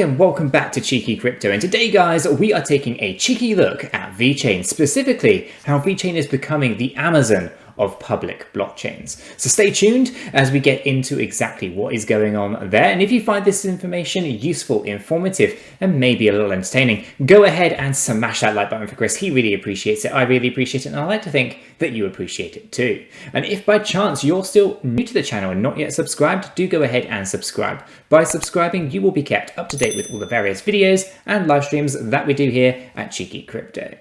and welcome back to Cheeky Crypto, and today guys we are taking a cheeky look at Vechain, specifically how Vechain is becoming the Amazon of public blockchains. So stay tuned as we get into exactly what is going on there, and if you find this information useful, informative, and maybe a little entertaining, go ahead and smash that like button for Chris. He really appreciates it, I really appreciate it, and I like to think that you appreciate it too. And if by chance you're still new to the channel and not yet subscribed, do go ahead and subscribe. By subscribing, you will be kept up to date with all the various videos and live streams that we do here at Cheeky Crypto.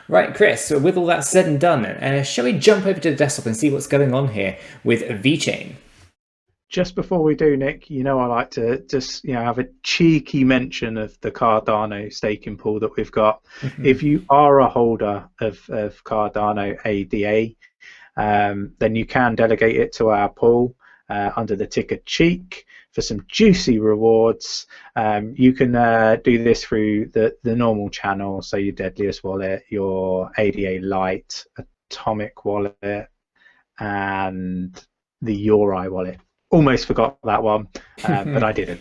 Right, Chris, so with all that said and done, shall we jump over to the desktop and see what's going on here with Vechain? Just before we do, Nick, I like to just have a cheeky mention of the Cardano staking pool that we've got. If you are a holder of Cardano ADA, then you can delegate it to our pool under the ticker CHEEK for some juicy rewards. You can do this through the normal channel, so your Deadliest wallet, your ADA Lite, Atomic wallet, and the 𝗗𝗓𝗪 wallet. Almost forgot that one, but I didn't.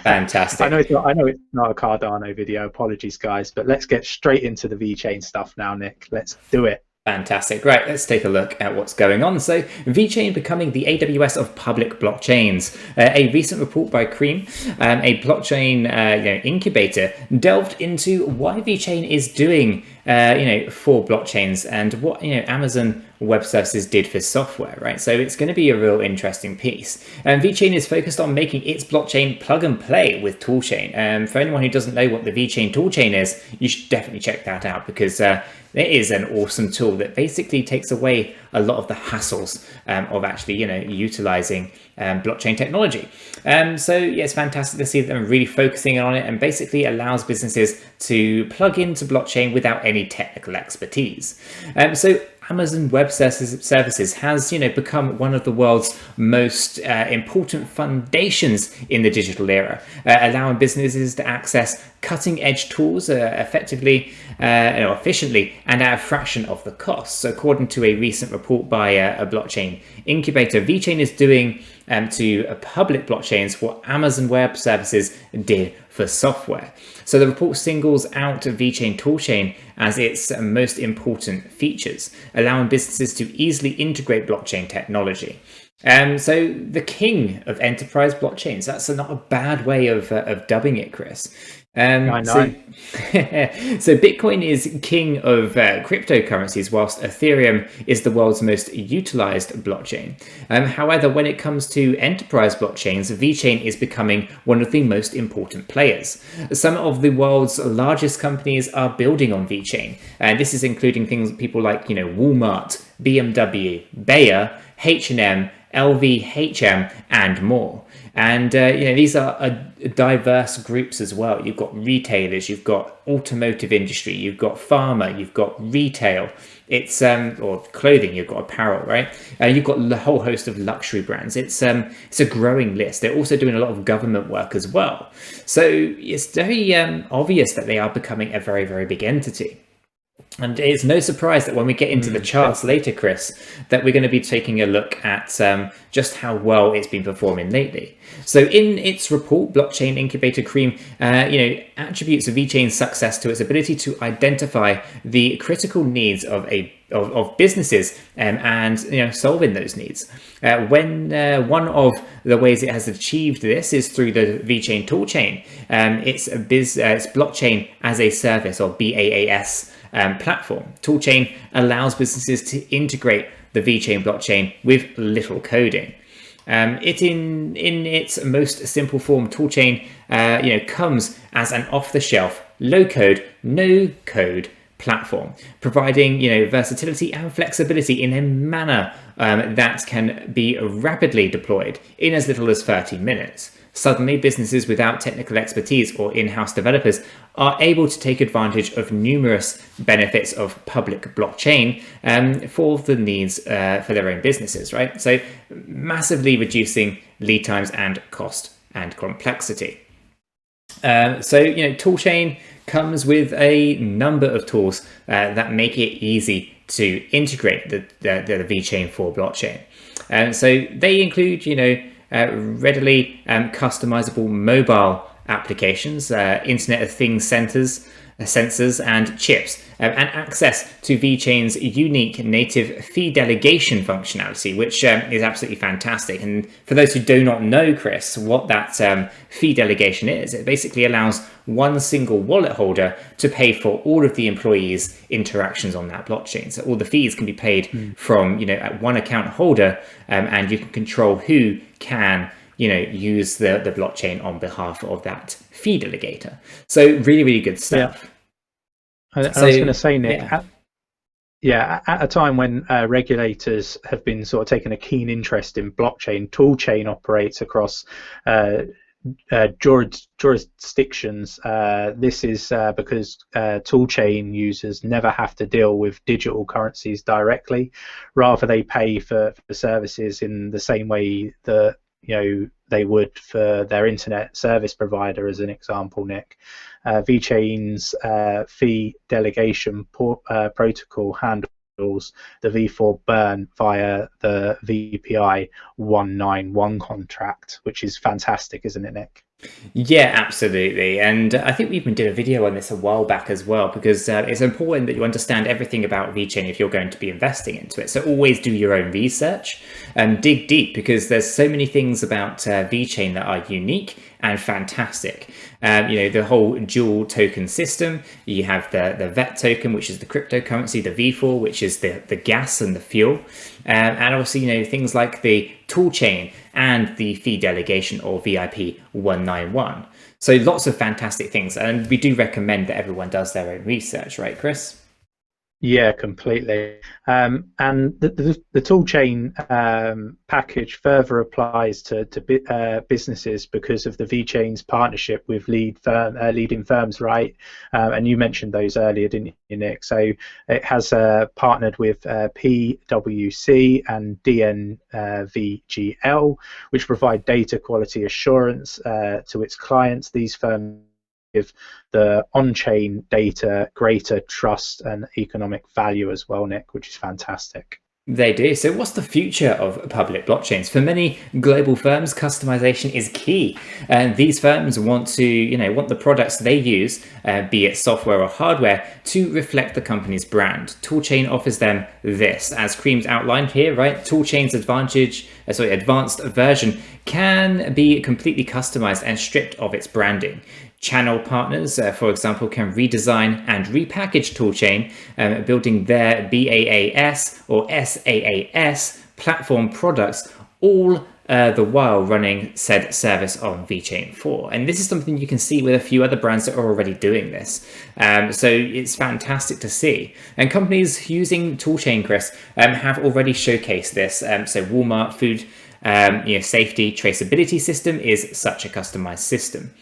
Fantastic. I know it's not a Cardano video. Apologies, guys, but let's get straight into the Vechain stuff now, Nick. Let's do it. Fantastic. Right, let's take a look at what's going on. So, Vechain becoming the AWS of public blockchains. A recent report by 𝗕𝗓𝗄, a blockchain incubator, delved into why Vechain is doing for blockchains and what Amazon Web Services did for software, right? So it's going to be a real interesting piece. And Vechain is focused on making its blockchain plug and play with toolchain. For anyone who doesn't know what the Vechain toolchain is, you should definitely check that out, because it is an awesome tool that basically takes away a lot of the hassles of actually utilizing blockchain technology. So yeah, it's fantastic to see them really focusing on it, and basically allows businesses to plug into blockchain without any technical expertise. So Amazon Web Services has become one of the world's most important foundations in the digital era, allowing businesses to access cutting-edge tools effectively, efficiently, and at a fraction of the cost. So according to a recent report by a blockchain incubator, Vechain is doing to public blockchains what Amazon Web Services did for software. So the report singles out Vechain toolchain as its most important features, allowing businesses to easily integrate blockchain technology. So the king of enterprise blockchains, that's not a bad way of dubbing it, Chris. I know. So Bitcoin is king of cryptocurrencies, whilst Ethereum is the world's most utilized blockchain. However, when it comes to enterprise blockchains, Vechain is becoming one of the most important players. Some of the world's largest companies are building on Vechain, and this is including people like Walmart, BMW, Bayer, H&M, LVMH, and more. And these are diverse groups as well. You've got retailers, you've got automotive industry, you've got pharma, you've got retail, it's or clothing, you've got apparel, right? You've got a whole host of luxury brands. It's a growing list. They're also doing a lot of government work as well. So it's very obvious that they are becoming a very, very big entity. And it's no surprise that when we get into the charts later, Chris, that we're going to be taking a look at just how well it's been performing lately. So in its report, blockchain incubator 𝗕𝗓𝗄, attributes Vechain's success to its ability to identify the critical needs of businesses and solving those needs. One of the ways it has achieved this is through the Vechain toolchain. It's blockchain as a service, or BaaS. Platform. Toolchain allows businesses to integrate the Vechain blockchain with little coding. It in its most simple form, toolchain comes as an off-the-shelf, low-code, no-code platform, providing versatility and flexibility in a manner that can be rapidly deployed in as little as 30 minutes. Suddenly, businesses without technical expertise or in-house developers are able to take advantage of numerous benefits of public blockchain for the needs for their own businesses, right? So massively reducing lead times and cost and complexity. Toolchain comes with a number of tools that make it easy to integrate the Vechain for blockchain. So they include, readily customizable mobile applications, Internet of Things sensors and chips, and access to Vechain's unique native fee delegation functionality, which is absolutely fantastic. And for those who do not know, Chris, what that fee delegation is, it basically allows one single wallet holder to pay for all of the employees' interactions on that blockchain. So all the fees can be paid from, at one account holder, and you can control who can use the blockchain on behalf of that fee delegator. So really, really good stuff. Yeah. And I was going to say, Nick, at a time when regulators have been sort of taking a keen interest in blockchain, toolchain operates across jurisdictions. This is because toolchain users never have to deal with digital currencies directly. Rather, they pay for services in the same way that they would for their internet service provider, as an example, Nick. Vechain's fee delegation protocol handles the V4 burn via the VPI 191 contract, which is fantastic, isn't it, Nick? Yeah, absolutely. And I think we even did a video on this a while back as well, because it's important that you understand everything about Vechain if you're going to be investing into it. So always do your own research and dig deep, because there's so many things about Vechain that are unique and fantastic. The whole dual token system. You have the VET token, which is the cryptocurrency, the V4, which is the gas and the fuel, and also things like the toolchain and the fee delegation, or VIP 191. So lots of fantastic things, and we do recommend that everyone does their own research, right, Chris? Yeah, completely. And the toolchain package further applies to businesses because of the Vechain's partnership with leading firms, right? And you mentioned those earlier, didn't you, Nick? So it has partnered with PwC and DNVGL, which provide data quality assurance to its clients. These firms give the on-chain data greater trust and economic value as well, Nick, which is fantastic. They do. So what's the future of public blockchains? For many global firms, customization is key. And these firms want to, want the products they use, be it software or hardware, to reflect the company's brand. Toolchain offers them this, as Cream's outlined here, right? Toolchain's advanced version can be completely customized and stripped of its branding. Channel partners, for example, can redesign and repackage Toolchain, building their BaaS or SaaS platform products, all the while running said service on Vechain 4. And this is something you can see with a few other brands that are already doing this. So it's fantastic to see. And companies using Toolchain, Chris, have already showcased this. So Walmart food safety traceability system is such a customized system.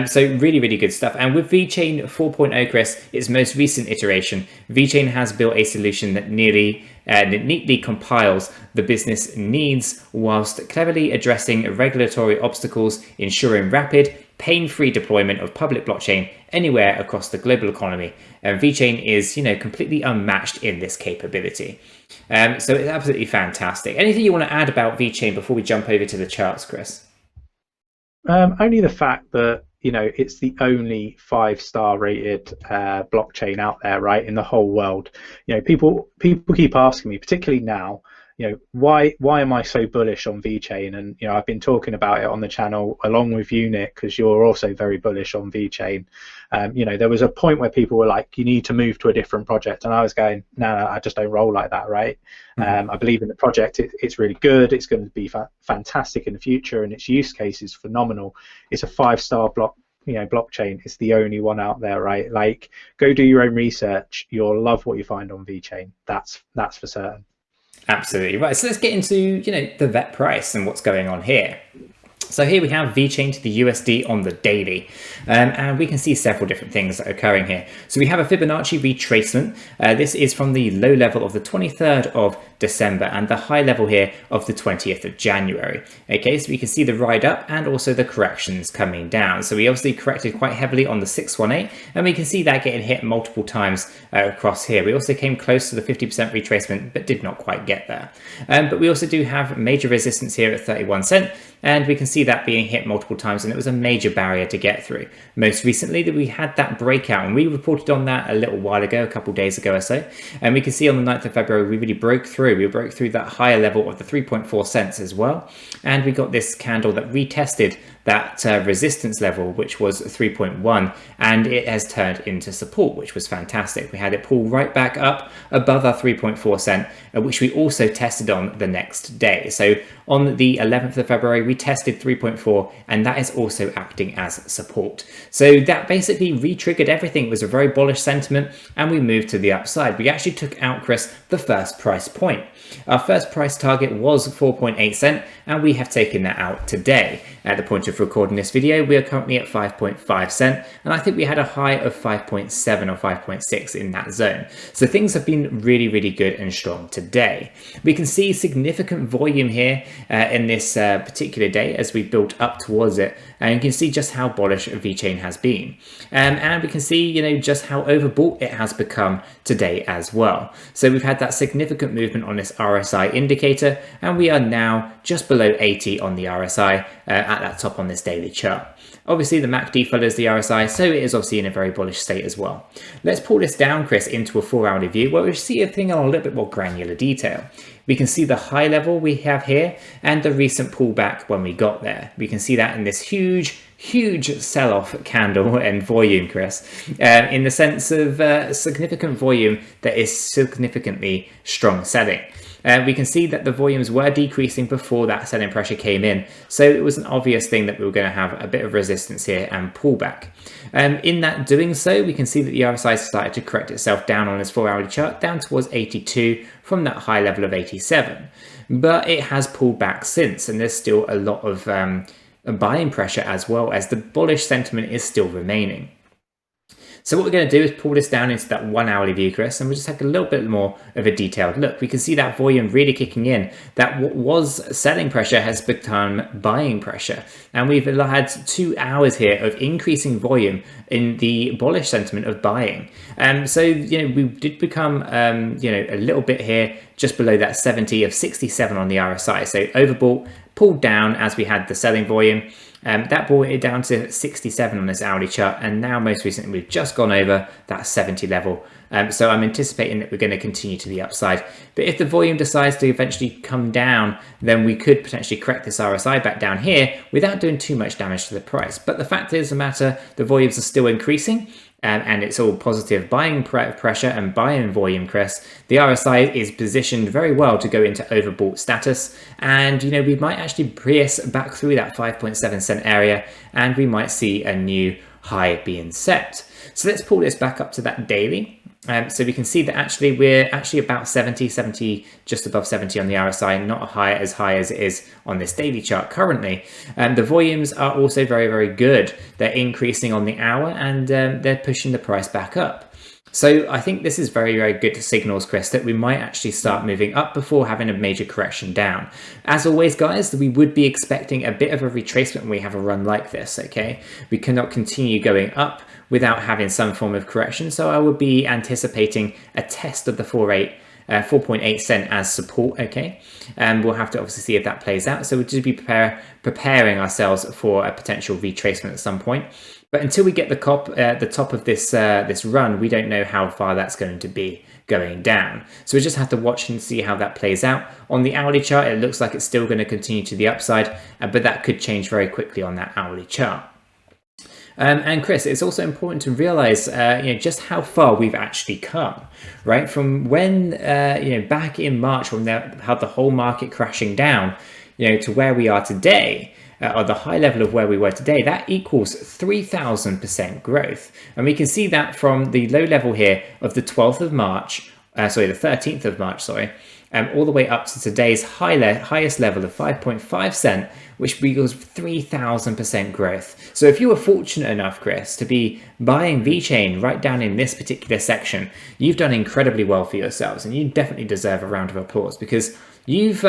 So really, really good stuff. And with Vechain 4.0, Chris, its most recent iteration, Vechain has built a solution that neatly compiles the business needs whilst cleverly addressing regulatory obstacles, ensuring rapid, pain-free deployment of public blockchain anywhere across the global economy. And Vechain is, completely unmatched in this capability. So it's absolutely fantastic. Anything you want to add about Vechain before we jump over to the charts, Chris? Only the fact that it's the only 5-star rated blockchain out there, right, in the whole world. People keep asking me, particularly now, why am I so bullish on Vechain? And I've been talking about it on the channel along with you, Nick, because you're also very bullish on Vechain. There was a point where people were like, you need to move to a different project, and I was going, no, I just don't roll like that, right? I believe in the project. It's really good. It's going to be fantastic in the future, and its use case is phenomenal. It's a 5-star blockchain. It's the only one out there, right? Like, go do your own research. You'll love what you find on Vechain. That's for certain. Absolutely right. So let's get into the VET price and what's going on here. So here we have Vechain to the USD on the daily, and we can see several different things that are occurring here. So we have a Fibonacci retracement. This is from the low level of the 23rd of December and the high level here of the 20th of January. Okay, so we can see the ride up and also the corrections coming down. So we obviously corrected quite heavily on the 618, and we can see that getting hit multiple times across here. We also came close to the 50% retracement, but did not quite get there. But we also do have major resistance here at 31 cents. and we can see that being hit multiple times, and it was a major barrier to get through. Most recently that we had that breakout, and we reported on that a little while ago, a couple days ago or so, and we can see on the 9th of February we really broke through. We broke through that higher level of the 3.4 cents as well, and we got this candle that retested that resistance level, which was 3.1, and it has turned into support, which was fantastic. We had it pull right back up above our 3.4 cent, which we also tested on the next day. So on the 11th of February, we tested 3.4, and that is also acting as support. So that basically re-triggered everything. It was a very bullish sentiment, and we moved to the upside. We actually took out, Chris, the first price point. Our first price target was 4.8 cent, and we have taken that out today. At the point of recording this video, we are currently at 5.5 cent, and I think we had a high of 5.7 or 5.6 in that zone. So things have been really, really good and strong today. We can see significant volume here in this particular day as we built up towards it, and you can see just how bullish Vechain has been. And we can see, you know, just how overbought it has become today as well. So we've had that significant movement on this RSI indicator, and we are now just below 80 on the RSI at that top on this daily chart. Obviously, the MACD follows the RSI, so it is obviously in a very bullish state as well. Let's pull this down, Chris, into a 4-hourly view where we see a thing on a little bit more granular detail. We can see the high level we have here and the recent pullback when we got there. We can see that in this huge sell-off candle and volume, Chris, in the sense of significant volume that is significantly strong selling. We can see that the volumes were decreasing before that selling pressure came in, so it was an obvious thing that we were going to have a bit of resistance here and pullback. In that doing so, we can see that the RSI started to correct itself down on this 4-hourly chart, down towards 82 from that high level of 87. But it has pulled back since, and there's still a lot of buying pressure as well, as the bullish sentiment is still remaining. So what we're going to do is pull this down into that 1-hourly view, Chris, and we'll just take a little bit more of a detailed look. We can see that volume really kicking in. That what was selling pressure has become buying pressure. And we've had 2 hours here of increasing volume in the bullish sentiment of buying. So, you know, we did become, you know, a little bit here just below that 70 of 67 on the RSI. So overbought, pulled down as we had the selling volume. That brought it down to 67 on this hourly chart, and now most recently we've just gone over that 70 level. So I'm anticipating that we're going to continue to the upside. But if the volume decides to eventually come down, then we could potentially correct this RSI back down here without doing too much damage to the price. But the fact is the matter, the volumes are still increasing. And it's all positive buying pressure and buying volume, Chris. The RSI is positioned very well to go into overbought status, and you know, we might actually pierce back through that 5.7 cent area, and we might see a new high being set. So let's pull this back up to that daily. So we can see that actually we're actually about 70, just above 70 on the RSI, not as high as it is on this daily chart currently. The volumes are also very, very good. They're increasing on the hour, and they're pushing the price back up. So I think this is very, very good signals, Chris, that we might actually start moving up before having a major correction down. As always, guys, we would be expecting a bit of a retracement when we have a run like this, okay? We cannot continue going up without having some form of correction. So I would be anticipating a test of the 4.8 cent as support, okay? And we'll have to obviously see if that plays out. So we'll just be preparing ourselves for a potential retracement at some point. But until we get the top of this this run, we don't know how far that's going to be going down. So we just have to watch and see how that plays out. On the hourly chart, it looks like it's still going to continue to the upside, but that could change very quickly on that hourly chart. And Chris, it's also important to realize, you know, just how far we've actually come, right? From when, you know, back in March, when they had the whole market crashing down, you know, to where we are today, or the high level of where we were today, that equals 3,000% growth. And we can see that from the low level here of the 12th of March, the 13th of March, sorry, all the way up to today's highest level of 5.5 cent, which equals 3,000% growth. So if you were fortunate enough, Chris, to be buying Vechain right down in this particular section, you've done incredibly well for yourselves, and you definitely deserve a round of applause, because you've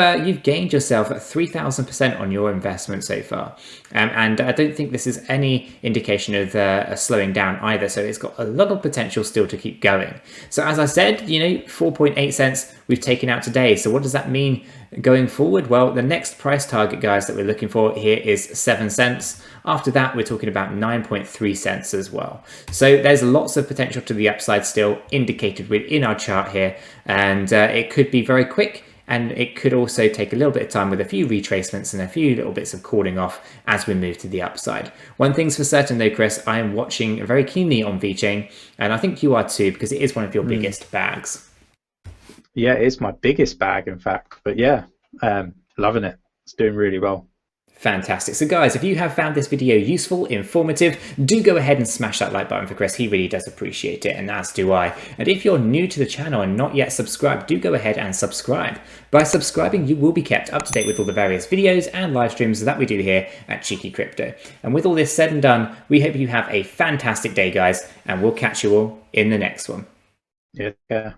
gained yourself at 3,000% on your investment so far. And I don't think this is any indication of a slowing down either. So it's got a lot of potential still to keep going. So as I said, you know, 4.8 cents we've taken out today. So what does that mean going forward? Well, the next price target, guys, that we're looking for here is 7 cents. After that, we're talking about 9.3 cents as well. So there's lots of potential to the upside still indicated within our chart here, and it could be very quick. And it could also take a little bit of time with a few retracements and a few little bits of cooling off as we move to the upside. One thing's for certain though, Chris, I am watching very keenly on Vechain, and I think you are too, because it is one of your biggest bags. Yeah, it is my biggest bag, in fact. But yeah, loving it. It's doing really well. Fantastic. So guys, if you have found this video useful, informative, do go ahead and smash that like button for Chris. He really does appreciate it, and as do I. And if you're new to the channel and not yet subscribed, do go ahead and subscribe. By subscribing, you will be kept up to date with all the various videos and live streams that we do here at Cheeky Crypto. And with all this said and done, we hope you have a fantastic day, guys, and we'll catch you all in the next one. Yeah.